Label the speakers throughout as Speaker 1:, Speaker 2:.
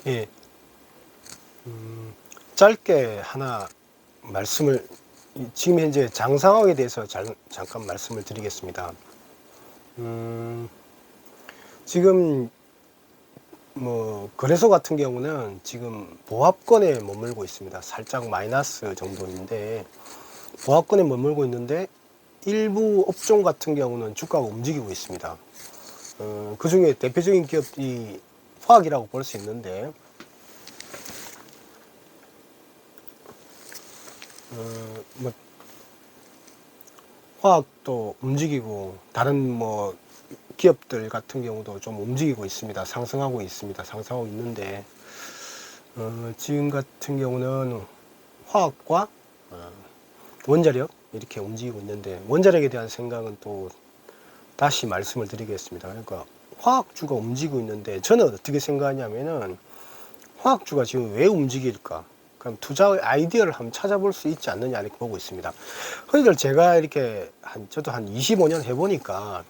Speaker 1: 예, 짧게 하나 말씀을, 지금 현재 장 상황에 대해서 잠깐 말씀을 드리겠습니다. 지금 뭐 거래소 같은 경우는 지금 보합권에 머물고 있습니다. 살짝 마이너스 정도인데 보합권에 머물고 있는데 일부 업종 같은 경우는 주가가 움직이고 있습니다. 그 중에 대표적인 기업이 화학이라고 볼 수 있는데, 뭐 화학도 움직이고 다른 뭐 기업들 같은 경우도 좀 움직이고 있습니다. 상승하고 있습니다. 상승하고 있는데, 지금 같은 경우는 화학과 원자력 이렇게 움직이고 있는데, 원자력에 대한 생각은 또 다시 말씀을 드리겠습니다. 그러니까 화학주가 움직이고 있는데 저는 어떻게 생각하냐면은 화학주가 지금 왜 움직일까? 그럼 투자의 아이디어를 한번 찾아볼 수 있지 않느냐 이렇게 보고 있습니다. 흔히들 제가 이렇게 저도 한 25년 해보니까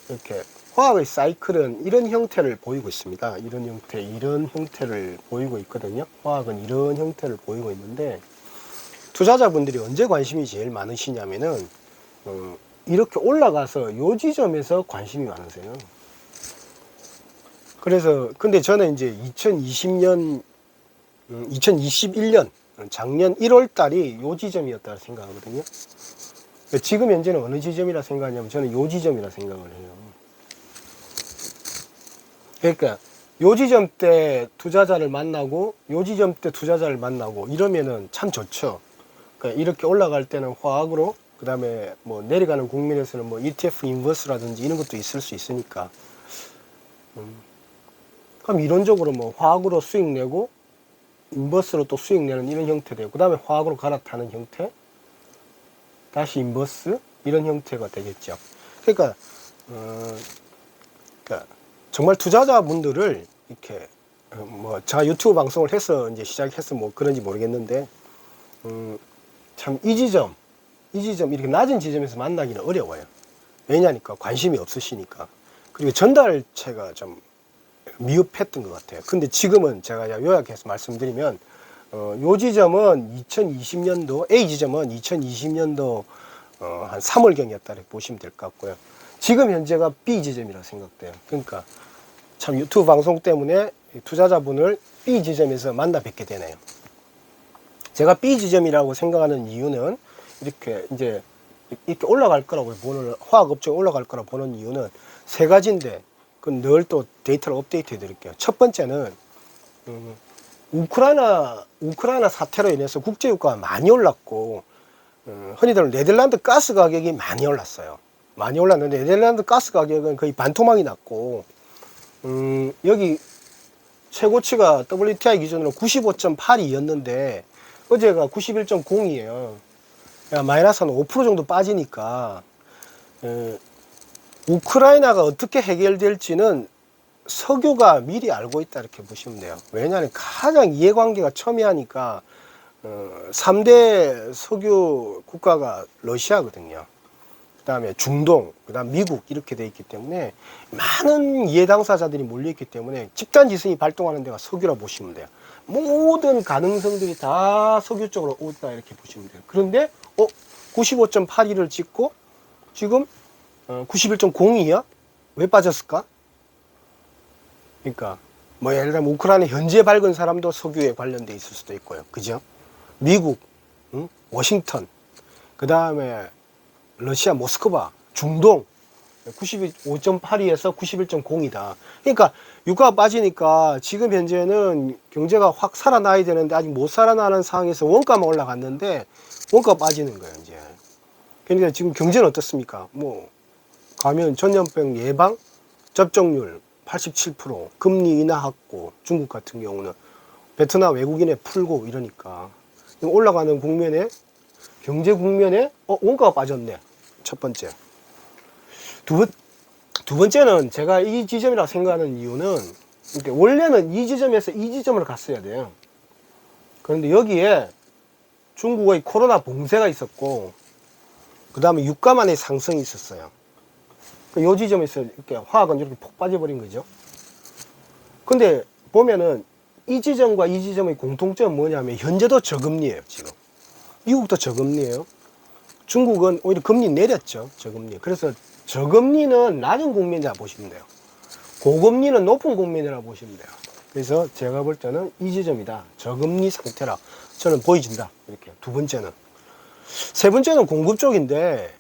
Speaker 1: 이렇게 화학의 사이클은 이런 형태를 보이고 있습니다. 이런 형태를 보이고 있거든요. 화학은 이런 형태를 보이고 있는데, 투자자분들이 언제 관심이 제일 많으시냐면은 이렇게 올라가서 요 지점에서 관심이 많으세요. 그래서 근데 저는 이제 2021년 작년 1월 달이 요 지점이었다 생각하거든요. 지금 현재는 어느 지점이라 생각하냐면 저는 요 지점이라 생각을 해요. 그러니까 요 지점 때 투자자를 만나고 요 지점 때 투자자를 만나고 이러면은 참 좋죠. 그러니까 이렇게 올라갈 때는 화학으로, 그 다음에 뭐 내려가는 국면에서는 뭐 ETF 인버스라든지 이런 것도 있을 수 있으니까, 그럼 이론적으로 뭐 화학으로 수익 내고 인버스로 또 수익 내는 이런 형태 되고, 그 다음에 화학으로 갈아타는 형태, 다시 인버스 이런 형태가 되겠죠. 그러니까 그러니까 정말 투자자분들을 이렇게 뭐 제가 유튜브 방송을 해서 이제 시작해서 뭐 그런지 모르겠는데, 참 이 지점 이렇게 낮은 지점에서 만나기는 어려워요. 왜냐니까 관심이 없으시니까. 그리고 전달체가 좀 미흡했던 것 같아요. 근데 지금은 제가 요약해서 말씀드리면, 요 지점은 2020년도, A 지점은 2020년도 한 3월경이었다 이렇게 보시면 될 것 같고요. 지금 현재가 B 지점이라 생각돼요. 그러니까 참 유튜브 방송 때문에 투자자분을 B 지점에서 만나 뵙게 되네요. 제가 B 지점이라고 생각하는 이유는 이렇게 이제 이렇게 올라갈 거라고 보는, 화학업종이 올라갈 거라고 보는 이유는 세 가지인데, 그건 늘 또 데이터를 업데이트 해 드릴게요. 첫 번째는 우크라이나 사태로 인해서 국제유가가 많이 올랐고, 흔히들 네덜란드 가스 가격이 많이 올랐어요. 많이 올랐는데 네덜란드 가스 가격은 거의 반토막이 났고, 여기 최고치가 WTI 기준으로 95.82였는데 어제가 91.0이에요. 마이너스 한 5% 정도 빠지니까, 우크라이나가 어떻게 해결될지는 석유가 미리 알고 있다 이렇게 보시면 돼요. 왜냐하면 가장 이해관계가 첨예하니까, 3대 석유 국가가 러시아거든요. 그 다음에 중동, 그 다음 미국 이렇게 돼 있기 때문에 많은 이해 당사자들이 몰려있기 때문에 집단지성이 발동하는 데가 석유라 보시면 돼요. 모든 가능성들이 다 석유 쪽으로 온다 이렇게 보시면 돼요. 그런데 95.82를 찍고 지금 91.02야? 왜 빠졌을까? 그러니까 뭐 예를 들면 우크라이나 현지에 밝은 사람도 석유에 관련돼 있을 수도 있고요. 그죠? 미국, 워싱턴, 그 다음에 러시아 모스크바, 중동 95.82에서 91.0이다. 그러니까 유가가 빠지니까 지금 현재는 경제가 확 살아나야 되는데 아직 못 살아나는 상황에서 원가만 올라갔는데 원가가 빠지는 거예요, 이제. 그러니까 지금 경제는 어떻습니까? 뭐 가면 전염병 예방, 접종률 87%, 금리 인하 확고, 중국 같은 경우는 베트남 외국인에 풀고 이러니까 올라가는 국면에, 경제 국면에 원가가 빠졌네. 첫 번째. 두 번째는 제가 이 지점이라고 생각하는 이유는, 이렇게 원래는 이 지점에서 이 지점으로 갔어야 돼요. 그런데 여기에 중국의 코로나 봉쇄가 있었고, 그 다음에 유가만의 상승이 있었어요. 이 지점에서 이렇게 화학은 이렇게 폭 빠져버린 거죠. 근데 보면은 이 지점과 이 지점의 공통점은 뭐냐면 현재도 저금리예요. 지금 미국도 저금리예요. 중국은 오히려 금리 내렸죠. 저금리. 그래서 저금리는 낮은 국면이라 보시면 돼요. 고금리는 높은 국면이라 보시면 돼요. 그래서 제가 볼 때는 이 지점이다. 저금리 상태라 저는 보여진다. 이렇게. 두 번째는. 세 번째는 공급 쪽인데,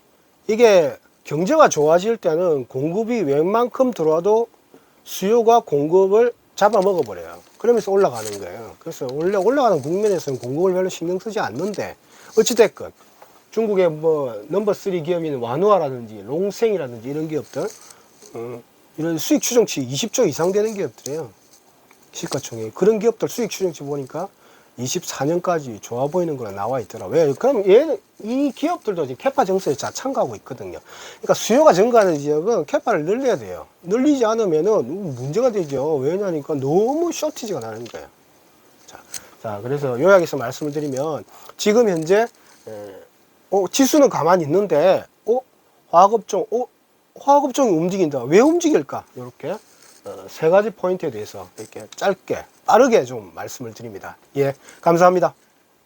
Speaker 1: 이게 경제가 좋아질 때는 공급이 웬만큼 들어와도 수요가 공급을 잡아먹어 버려요. 그러면서 올라가는 거예요. 그래서 원래 올라가는 국면에서는 공급을 별로 신경 쓰지 않는데, 어찌됐건 중국의 뭐 넘버 3 기업인 완화라든지 롱생이라든지 이런 기업들, 이런 수익 추정치 20조 이상 되는 기업들이에요. 시가총액. 그런 기업들 수익 추정치 보니까 24년까지 좋아 보이는 거가 나와 있더라. 왜? 그럼 이 기업들도 지금 캐파 정책에 참가하고 있거든요. 그러니까 수요가 증가하는 지역은 캐파를 늘려야 돼요. 늘리지 않으면은 문제가 되죠. 왜냐니까 너무 쇼티지가 나는 거예요. 자, 그래서 요약해서 말씀을 드리면, 지금 현재, 지수는 가만히 있는데, 화학업종이 움직인다. 왜 움직일까? 이렇게. 세 가지 포인트에 대해서 이렇게 짧게, 빠르게 좀 말씀을 드립니다. 예, 감사합니다.